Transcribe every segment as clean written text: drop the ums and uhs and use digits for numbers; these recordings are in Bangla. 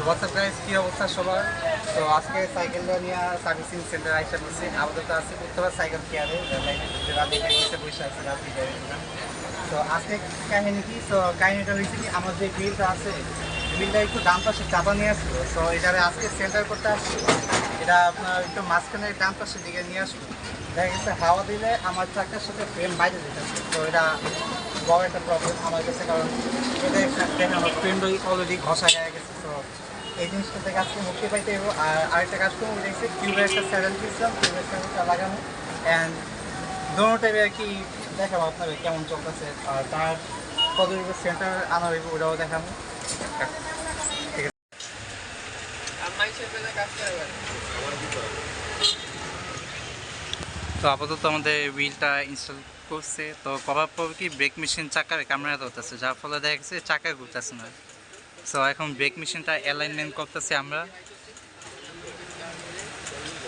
হোয়াটসঅ্যাপ গাইস, কি অবস্থা সবার? তো আজকে সাইকেলটা নিয়ে সার্ভিসিং সেন্টার আইসা করছি। আপাতত আছে উত্তরা সাইকেল কেয়ারে, রাতে বসে বসে আছে রাত্রি। তো আজকে কাহিনী কি? তো কাহিনীটা হয়েছে কি, আমার যে বিলটা আছে, বিলটা একটু ডান পাশে চাপা নিয়ে আসলো। সো এটারে আজকে সেন্টার করতে আসছি। এটা আপনার একটু মাঝখানে ডান পাশের দিকে নিয়ে আসলো। দেখা গেছে হাওয়া দিলে আমার চাকার সাথে ফ্রেম বাইরে যেতেছে। তো এটা বড় একটা প্রবলেম আমার কাছে, কারণ এটা একটা দেখেন আমার ফ্রেমটা অলরেডি ঘষা গায়ে গেছে। তো এই জিনিসটা থেকে আজকে মুক্তি পাইতে হবে। আর আরেকটা কাজ করবো, দেখছি টিউবের একটা স্যারেল দিয়েছিলাম, টিউবের স্যারেলটা লাগানো অ্যান্ড দোনো টাইপের আর কি দেখাবো আপনাদের কেমন চলতেছে। আর তার কতটুকু সেন্টার আনা হইব ওটাও দেখাবো। ঠিক আছে। তো আপাতত আমাদের হুইলটা ইনস্টল করছে। তো করার পর কি ব্রেক মেশিন চাকার ক্যামেরা ধরতেছে, যার ফলে দেখা গেছে চাকা ঘুরতেছে না। সো এখন ব্রেক মেশিনটা অ্যালাইনমেন্ট করতেছি আমরা।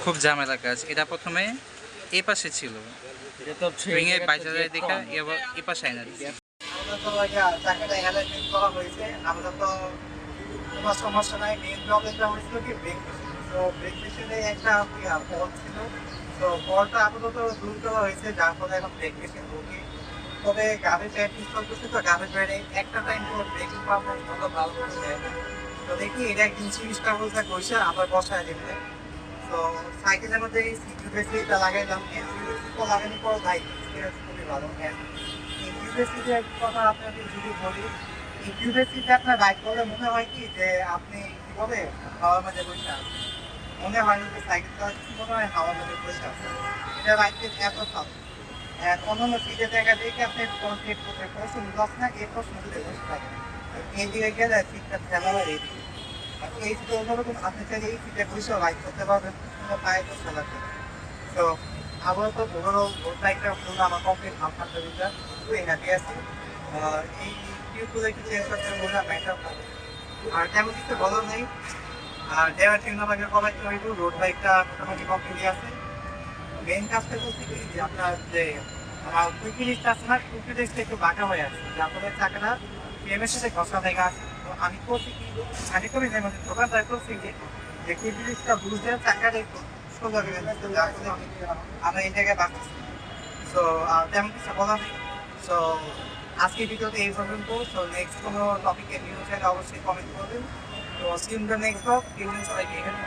খুব ঝামেলা কাজ। এটা প্রথমে এই পাশে ছিল, রিংয়ের বাইজারে দেখা এবার এই পাশে আইনা দিচ্ছি। চাকাটা অ্যালাইনমেন্ট করা হয়েছে। আমরা তো কোনো সমস্যা নাই। মেইন প্রবলেমটা হয়েছিল কি ব্রেক মেশিন। তো ব্রেক মেশিনে একটা ফল্ট ছিল। তো ফল্টটা আপাতত দূর করা হয়েছে, যার ফলে এখন ব্রেক মেশিন ঢুকি। তবে গাড়ির প্যাড ইনস্টল করছে, তো গাড়ির প্যাডে একটা টাইম পর ব্রেকিং পারফরমেন্স ভালো করে দেয় না। তো দেখি এটা একদিন চিকিৎসা বলতে কইসা আবার বসায় দিবে। তো সাইকেলের মধ্যে এই সিকিউরিটিটা লাগাইলাম। সিকিউরিটিটা লাগানোর পর বাইক খুবই ভালো। ইউপিএসসিতে একটা কথা আপনাকে যদি বলি, ইউপিএসসিতে আপনার বাইক করলে মনে হয় কি যে আপনি কি বলে হাওয়ার মাঝে বসে আছেন। মনে হয় না যে সাইকেল চালাচ্ছি, মনে হয় হাওয়ার মাঝে বসে আছেন। এটা বাইকের এত ভালো। অন্যান্য সিটের জায়গা দেখে আপনি কনসেপ্ট করতে প্রশ্ন লস না, এই প্রশ্ন যদি বসে থাকেন এই দিকে গেলে সিটটা ফেলা হয় এই দিকে। এই সিটে অন্যরকম, আপনি চাইলে এই সিটে বসেও বাইক করতে পারবেন, কোনো পায়ে তো চালাতে। তো আপাতত ওভারঅল রোড বাইকটা পুরো আমার কমপ্লিট আলহামদুলিল্লাহ, খুবই হ্যাপি আছি। এই টিউবগুলো একটু চেঞ্জ করতে বলে বাইকটা ভালো। আর তেমন কিছু বলার নেই। আর ড্রাইভার চিহ্ন আমাকে কমাইতে হইব। রোড বাইকটা মোটামুটি কমপ্লিট আছে। মেইন কাজটা করছি কি যে আপনার যে আমার কুইকি লিস্টটা আছে না, কুইকি লিস্টটা একটু বাঁকা হয়ে আছে, যার ফলে চাকাটা ফ্রেমের সাথে ঘষা লেগে আছে। তো আমি করছি কি, আমি করি যে আমাদের দোকানদার করছি কি যে কুইকি লিস্টটা বুঝতে চাকাটা একটু সোজা করে দিচ্ছে, যার ফলে আমরা এই জায়গায় বাঁচতেছি। সো তেমন কিছু বলা নেই। সো আজকের ভিডিওতে এই পর্যন্ত। সো নেক্সট কোনো টপিকে নিউজ চাইলে অবশ্যই কমেন্ট করবেন। তো see you in the next blog. সবাইকে এখানে